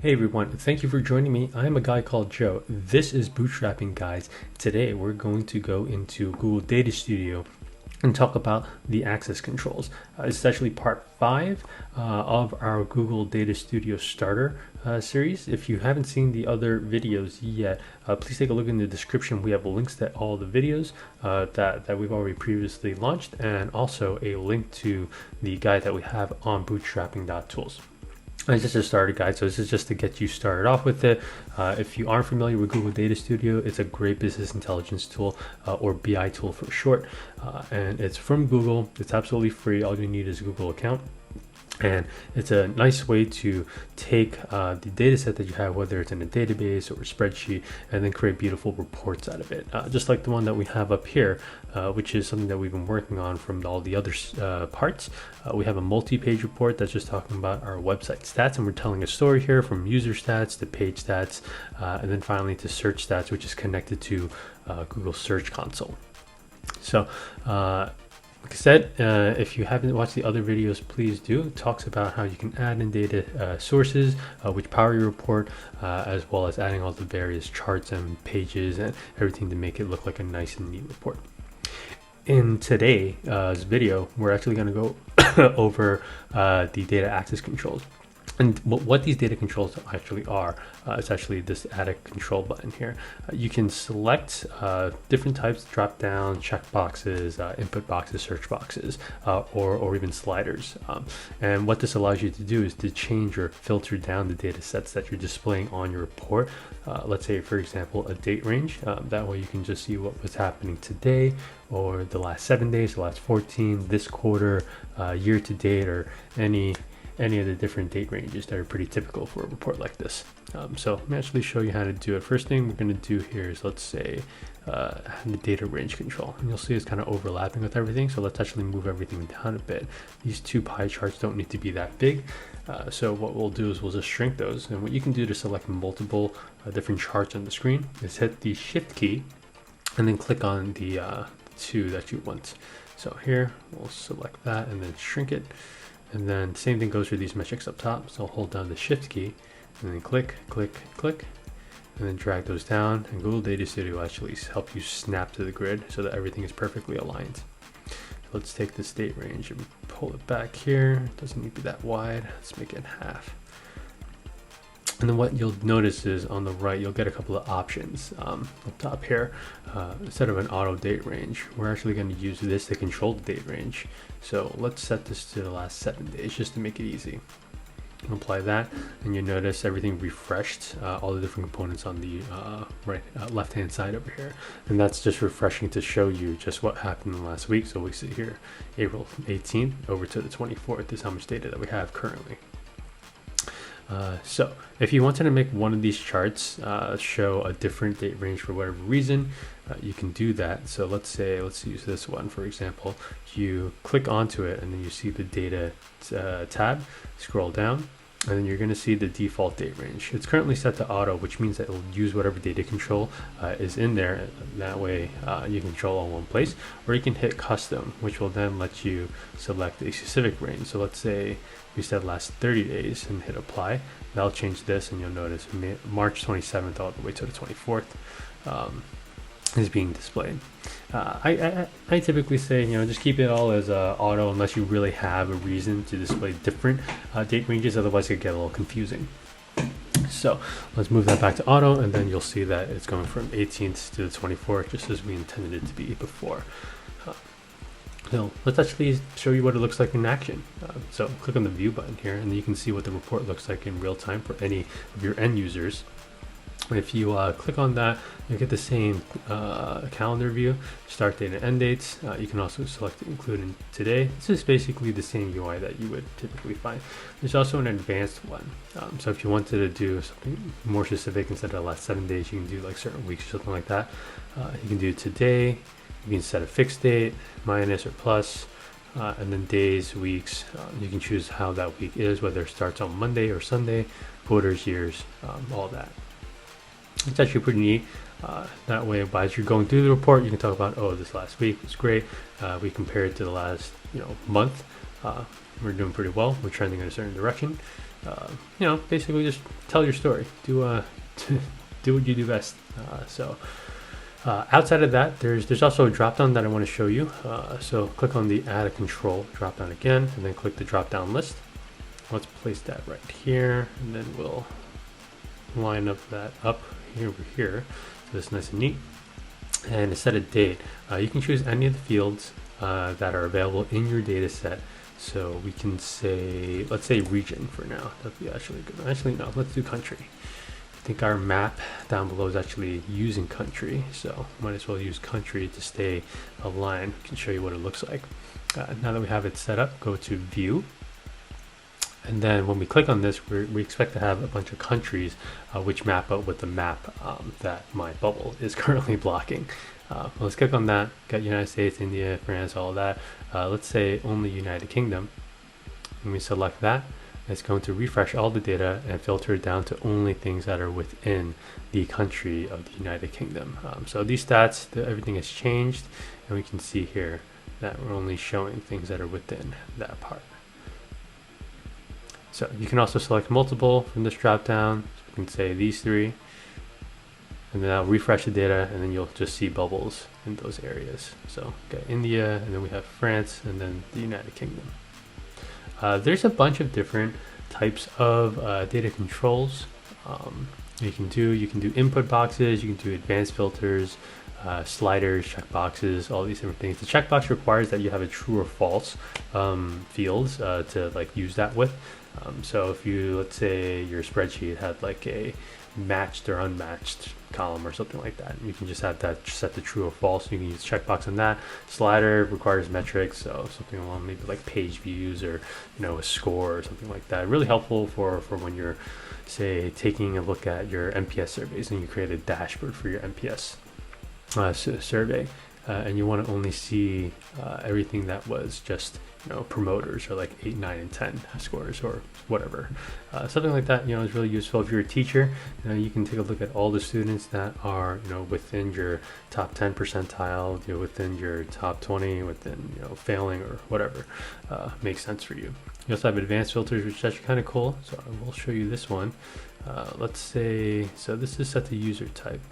Hey everyone, thank you for joining me. I'm a guy called Joe. This is Bootstrapping, guys. Today we're going to go into Google Data Studio and talk about the access controls. It's actually part 5 of our Google Data Studio Starter series. If you haven't seen the other videos yet, please take a look in the description. We have links to all the videos that we've already previously launched, and also a link to the guide that we have on bootstrapping.tools. It's just a starter guide, so this is just to get you started off with it. If you aren't familiar with Google Data Studio, it's a great business intelligence tool, or BI tool for short, and it's from Google. It's absolutely free. All you need is a Google account. And it's a nice way to take the data set that you have, whether it's in a database or a spreadsheet, and then create beautiful reports out of it. Just like the one that we have up here, which is something that we've been working on from all the other parts. We have a multi-page report that's just talking about our website stats, and we're telling a story here from user stats to page stats, and then finally to search stats, which is connected to Google Search Console. So, like I said, if you haven't watched the other videos, please do. It talks about how you can add in data sources which power your report, as well as adding all the various charts and pages and everything to make it look like a nice and neat report. In today's video, we're actually going to go over the data access controls. And what these data controls actually are, it's actually this add a control button here. You can select different types, drop down, check boxes, input boxes, search boxes, or even sliders. And what this allows you to do is to change or filter down the data sets that you're displaying on your report. Let's say, for example, a date range. That way you can just see what was happening today, or the last 7 days, the last 14, this quarter, year to date, or any of the different date ranges that are pretty typical for a report like this. So let me actually show you how to do it. First thing we're going to do here is, let's say, the data range control, and you'll see it's kind of overlapping with everything. So let's actually move everything down a bit. These two pie charts don't need to be that big. So what we'll do is we'll just shrink those. And what you can do to select multiple different charts on the screen is hit the shift key and then click on the two that you want. So here we'll select that and then shrink it. And then same thing goes for these metrics up top. So I'll hold down the shift key and then click, click, click, and then drag those down. And Google Data Studio will actually help you snap to the grid so that everything is perfectly aligned. So let's take this date range and pull it back here. It doesn't need to be that wide. Let's make it half. And then what you'll notice is on the right, you'll get a couple of options up top here. Instead of an auto date range, we're actually going to use this to control the date range. So let's set this to the last 7 days just to make it easy. Apply that, and you notice everything refreshed, all the different components on the left hand side over here. And that's just refreshing to show you just what happened in the last week. So we see here April 18th over to the 24th is how much data that we have currently. So if you wanted to make one of these charts show a different date range for whatever reason, you can do that. So let's use this one, for example. You click onto it and then you see the data tab, scroll down, and then you're going to see the default date range. It's currently set to auto, which means that it'll use whatever data control is in there. That way you can control all in one place, or you can hit custom, which will then let you select a specific range. So let's say we said last 30 days and hit apply. That'll change this, and you'll notice March 27th all the way to the 24th is being displayed. I typically say, just keep it all as auto unless you really have a reason to display different date ranges. Otherwise it can get a little confusing. So let's move that back to auto, and then you'll see that it's going from 18th to the 24th, just as we intended it to be before. So let's actually show you what it looks like in action. So click on the view button here, and you can see what the report looks like in real time for any of your end users. And if you click on that, you get the same calendar view, start date and end dates. You can also select include in today. This is basically the same UI that you would typically find. There's also an advanced one. So if you wanted to do something more specific, instead of the last 7 days, you can do like certain weeks or something like that. You can do today. You can set a fixed date, minus or plus, and then days, weeks. You can choose how that week is, whether it starts on Monday or Sunday, quarters, years, all that. It's actually pretty neat. That way, as you're going through the report, you can talk about, oh, this last week was great. We compare it to the last month. We're doing pretty well. We're trending in a certain direction. basically just tell your story. Do do what you do best. Outside of that, there's also a drop down that I want to show you. So click on the add a control drop down again, and then click the drop down list. Let's place that right here, and then we'll line up that up over here. So it's nice and neat. And to set a date, you can choose any of the fields that are available in your data set. So we can say, let's say region for now. That'd be actually good. Actually, no, let's do country. I think our map down below is actually using country, so might as well use country to stay aligned. I can show you what it looks like. Now that we have it set up, go to view. And then when we click on this, we expect to have a bunch of countries which map up with the map that my bubble is currently blocking. Let's click on that, got United States, India, France, all of that. Let's say only United Kingdom. When we select that, it's going to refresh all the data and filter it down to only things that are within the country of the United Kingdom. So these stats, everything has changed, and we can see here that we're only showing things that are within that part. So you can also select multiple from this drop down. So we can say these three, and then I'll refresh the data, and then you'll just see bubbles in those areas. So okay, India, and then we have France, and then the United Kingdom. There's a bunch of different types of data controls you can do input boxes, you can do advanced filters, sliders, checkboxes, all these different things. The checkbox requires that you have a true or false fields to like use that with. So if you, let's say your spreadsheet had like a matched or unmatched column or something like that, you can just have that set to true or false. You can use checkbox on that. Slider requires metrics, so something along maybe like page views or a score or something like that. Really helpful for when you're, say, taking a look at your NPS surveys and you create a dashboard for your NPS survey, and you want to only see everything that was just promoters or like 8, 9, and 10 scores or whatever. Something like that is really useful. If you're a teacher, you can take a look at all the students that are within your top 10 percentile, within your top 20, within failing or whatever makes sense for you. You also have advanced filters, which is actually kind of cool, so I will show you this one. Let's say, so this is set to user type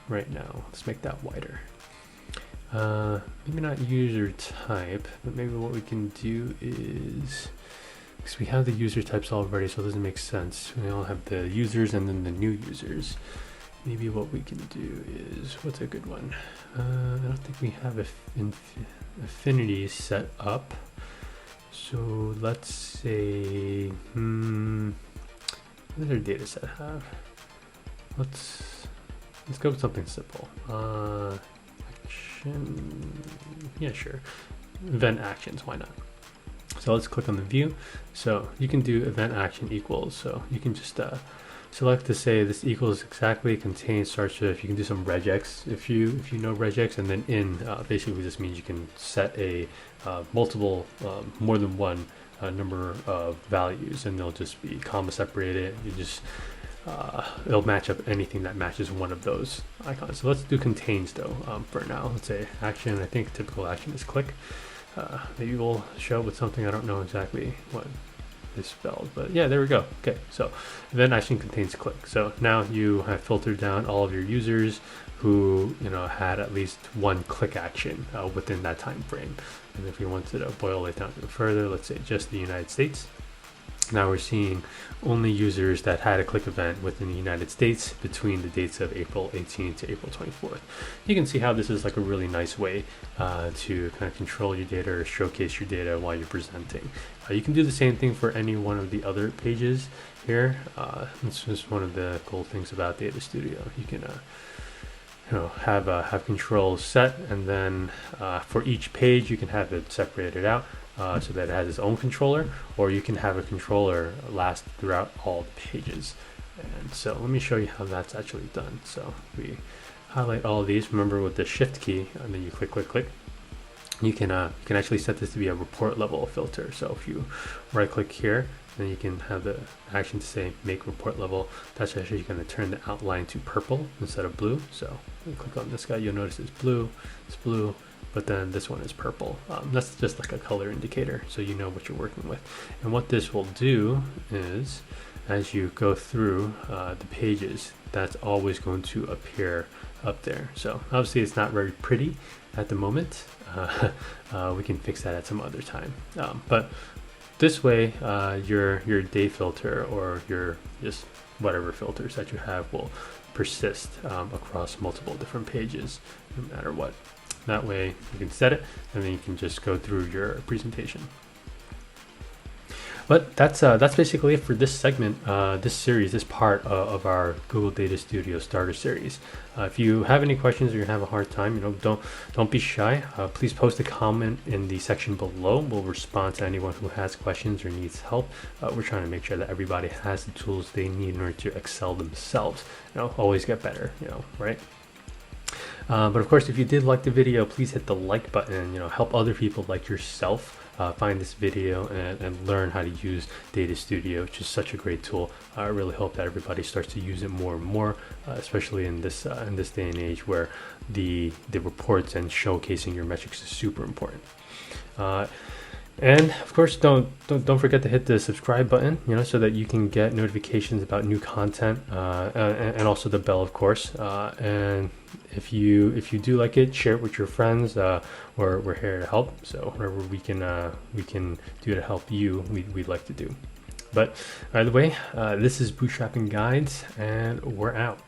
right now. Let's make that wider. Maybe not user type, but maybe what we can do is, because we have the user types already, so it doesn't make sense. We all have the users and then the new users. Maybe what we can do is, what's a good one? I don't think we have affinity set up. So let's say, what does our data set have? Let's go with something simple. Yeah, sure. Event actions, why not? So let's click on the view. So you can do event action equals. So you can just select to say this equals exactly contains starts with. You can do some regex if you know regex, and then in basically this means you can set a multiple more than one number of values, and they'll just be comma separated. You just it'll match up anything that matches one of those icons. So let's do contains though for now. Let's say action. I think typical action is click. Maybe we'll show with something I don't know exactly what is spelled, but yeah, there we go. Okay, so event action contains click. So now you have filtered down all of your users who had at least one click action within that time frame. And if we wanted to boil it down even further, let's say just the United States. Now we're seeing only users that had a click event within the United States between the dates of April 18th to April 24th. You can see how this is like a really nice way to kind of control your data or showcase your data while you're presenting. You can do the same thing for any one of the other pages here. It's just one of the cool things about DataStudio. You can have controls set, and then for each page you can have it separated out. So that it has its own controller, or you can have a controller last throughout all the pages. And so let me show you how that's actually done. So we highlight all of these, remember with the shift key, and then you click. You can actually set this to be a report level filter. So if you right click here, then you can have the action to say make report level. That's actually going to turn the outline to purple instead of blue. So when you click on this guy, you'll notice it's blue, but then this one is purple. That's just like a color indicator, so you know what you're working with. And what this will do is, as you go through the pages, that's always going to appear up there. So obviously it's not very pretty at the moment. We can fix that at some other time. But this way, your day filter or your just whatever filters that you have will persist across multiple different pages, no matter what. That way you can set it, and then you can just go through your presentation. But that's basically it for this segment, this series, this part of our Google Data Studio Starter Series. If you have any questions or you have a hard time, don't be shy. Please post a comment in the section below. We'll respond to anyone who has questions or needs help. We're trying to make sure that everybody has the tools they need in order to excel themselves. Always get better. Right? But of course, if you did like the video, please hit the like button. Help other people like yourself find this video and learn how to use DataStudio, which is such a great tool. I really hope that everybody starts to use it more and more, especially in this day and age where the reports and showcasing your metrics is super important. And of course, don't forget to hit the subscribe button, so that you can get notifications about new content, and also the bell, of course. And if you do like it, share it with your friends. We're here to help, so whatever we can do to help you, we'd like to do. But either way, this is Bootstrapping Guides, and we're out.